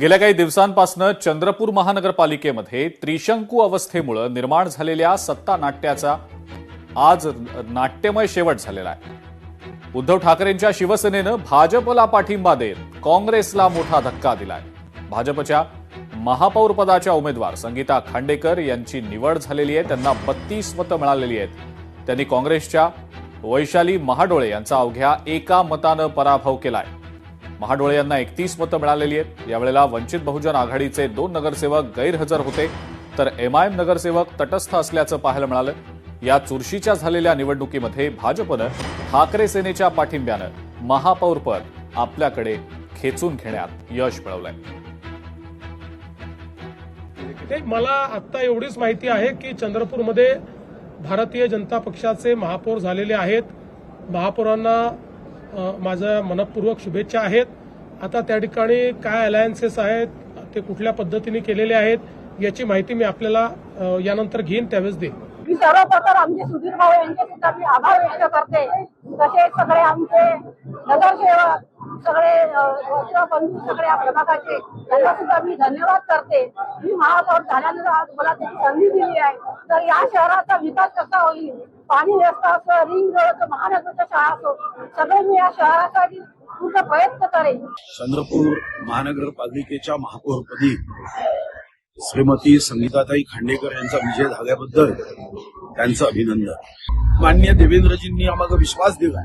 गेल्या काही दिवसांपासून चंद्रपूर महानगरपालिकेमध्ये त्रिशंकू अवस्थेमुळे निर्माण झालेल्या सत्ता नाट्याचा आज नाट्यमय शेवट झालेला आहे। उद्धव ठाकरेंच्या शिवसेनेनं भाजपला पाठिंबा देत काँग्रेसला मोठा धक्का दिलाय। भाजपच्या महापौर पदाच्या उमेदवार संगीता खांडेकर यांची निवड झालेली आहे। त्यांना 32 मतं मिळालेली आहेत। त्यांनी काँग्रेसच्या वैशाली महाडोळे यांचा अवघ्या एका मतानं पराभव केलाय। महाडोळे यांना 31 मतं मिळालेली आहेत। यावेळेला वंचित बहुजन आघाडीचे 2 नगरसेवक गैरहजर होते, तर एमआयएम नगरसेवक तटस्थ असल्याचं पाहायला मिळालं। या चुरशीच्या झालेल्या निवडणुकीमध्ये भाजपनं ठाकरे सेनेच्या पाठिंब्यानं महापौरपद आपल्याकडे खेचून घेण्यात यश मिळवलंय। मला आता एवढीच माहिती आहे की चंद्रपूरमध्ये भारतीय जनता पक्षाचे महापौर झालेले आहेत। महापौरांना माझ्या मनपूर्वक शुभेच्छा आहेत। आता त्या ठिकाणी काय अलायन्सेस आहेत, ते कुठल्या पद्धतीने केलेले आहेत याची माहिती मी आपल्याला यानंतर घेईन, त्यावेळेस देईन। मी सर्वप्रथम आमचे सुधीर भाऊ यांचे सुद्धा मी आभार व्यक्त करते। तसेच सगळे आमचे नगरसेवक, सगळे बंधू, सगळे या प्रभागाचे, त्यांना सुद्धा मी धन्यवाद करते। मी महापौर झाल्यानंतर आज मला त्याची संधी दिली आहे, तर या शहराचा विकास कसा होईल, पाणी व्यवस्था असो, रिंग रोड असो, महानगरच्या शाळा असो, सगळे मी या शहरासाठी पूर्ण प्रयत्न करेन। चंद्रपूर महानगरपालिकेच्या महापौरपदी श्रीमती संगीताताई खांडेकर यांचा विजय झाल्याबद्दल त्यांचं अभिनंदन। माननीय देवेंद्रजींनी आम्हाला विश्वास दिला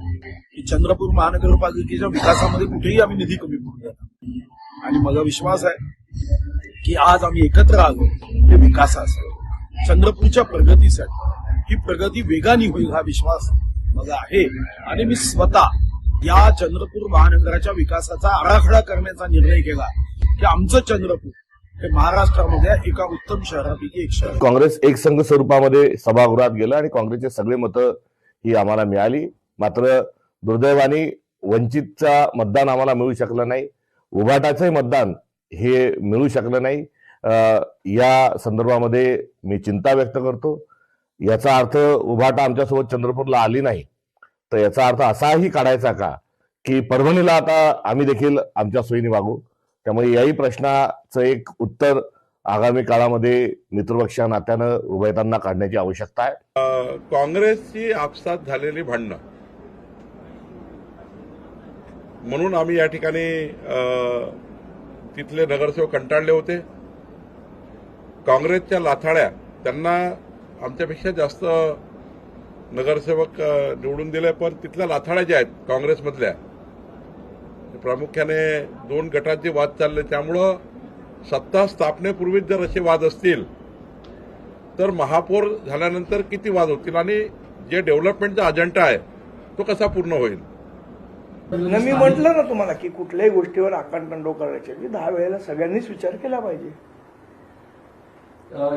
की चंद्रपूर महानगरपालिकेच्या विकासामध्ये कुठेही आम्ही निधी कमी पडू देणार, आणि मला विश्वास आहे की आज आम्ही एकत्र आलो ते विकासासाठी, चंद्रपूरच्या प्रगतीसाठी। ही प्रगती वेगाने होईल हा विश्वास मला आहे, आणि मी स्वतः या चंद्रपूर महानगराच्या विकासाचा आराखडा करण्याचा निर्णय केला की आमचं चंद्रपूर हे महाराष्ट्रामध्ये एका उत्तम शहरापैकी एक शहर। काँग्रेस एक संघ स्वरूपामध्ये सभागृहात गेलं आणि काँग्रेसचे सगळे मतं ही आम्हाला मिळाली। मात्र दुर्दैवाने वंचितचा मतदान आम्हाला मिळू शकलं नाही, उभाटाचंही मतदान हे मिळू शकलं नाही। या संदर्भामध्ये मी चिंता व्यक्त करतो। याचा अर्थ उभाटा आमच्यासोबत चंद्रपूरला आली नाही, तर याचा अर्थ असाही काढायचा का की परभणीला आता आम्ही देखील आमच्या सोयीने वागू। त्यामुळे याही प्रश्नाचं एक उत्तर आगामी काळामध्ये मित्रपक्ष नात्यानं उभयतांना काढण्याची आवश्यकता आहे। काँग्रेसची आपसात झालेली भांडणं म्हणून आम्ही या ठिकाणी तिथले नगरसेवक कंटाळले होते। काँग्रेसच्या लाथाड्या त्यांना आमच्यापेक्षा जास्त नगरसेवक निवडून दिले, पण तिथल्या लाथाड्या ज्या आहेत काँग्रेसमधल्या, प्रामुख्याने 2 गटाचे वाद चालले। त्यामुळं सत्ता स्थापनेपूर्वीच जर असे वाद असतील तर महापौर झाल्यानंतर किती वाद होतील, आणि जे डेव्हलपमेंटचा अजेंडा आहे तो कसा पूर्ण होईल। मी म्हटलं ना तुम्हाला की कुठल्याही गोष्टीवर आकांडो करायचे की 10 वेळेला सगळ्यांनीच विचार केला पाहिजे।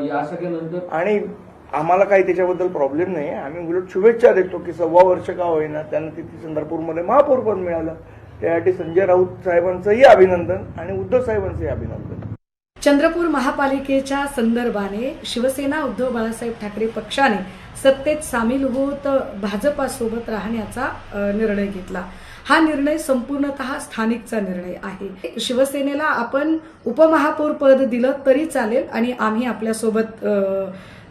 या सगळ्यानंतर आणि आम्हाला काही त्याच्याबद्दल प्रॉब्लेम नाही। आम्ही उलट शुभेच्छा देतो की 1.25 वर्ष का होईना त्यांना तिथे चंद्रपूरमध्ये महापौर पद मिळालं, त्यासाठी संजय राऊत साहेबांचंही अभिनंदन आणि उद्धव साहेबांचंही अभिनंदन। चंद्रपूर महापालिकेच्या संदर्भाने शिवसेना उद्धव बाळासाहेब ठाकरे पक्षाने सत्तेत सामील होत भाजपासोबत राहण्याचा निर्णय घेतला। हा निर्णय संपूर्णतः स्थानिकचा निर्णय आहे। शिवसेनेला आपण उपमहापौर पद दिलं तरी चालेल आणि आम्ही आपल्यासोबत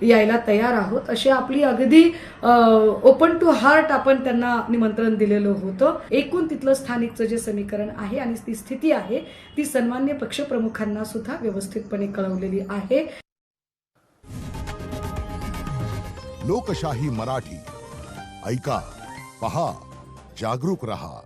यायला तयार आहोत, अशी आपली अगदी ओपन टू हार्ट आपण त्यांना निमंत्रण दिलेलं होतं। एकूण तिथलं स्थानिकचं जे समीकरण आहे आणि ती स्थिती आहे ती सन्मान्य पक्षप्रमुखांना सुद्धा व्यवस्थितपणे कळवलेली आहे। लोकशाही मराठी ऐका, पहा, जागरूक रहा।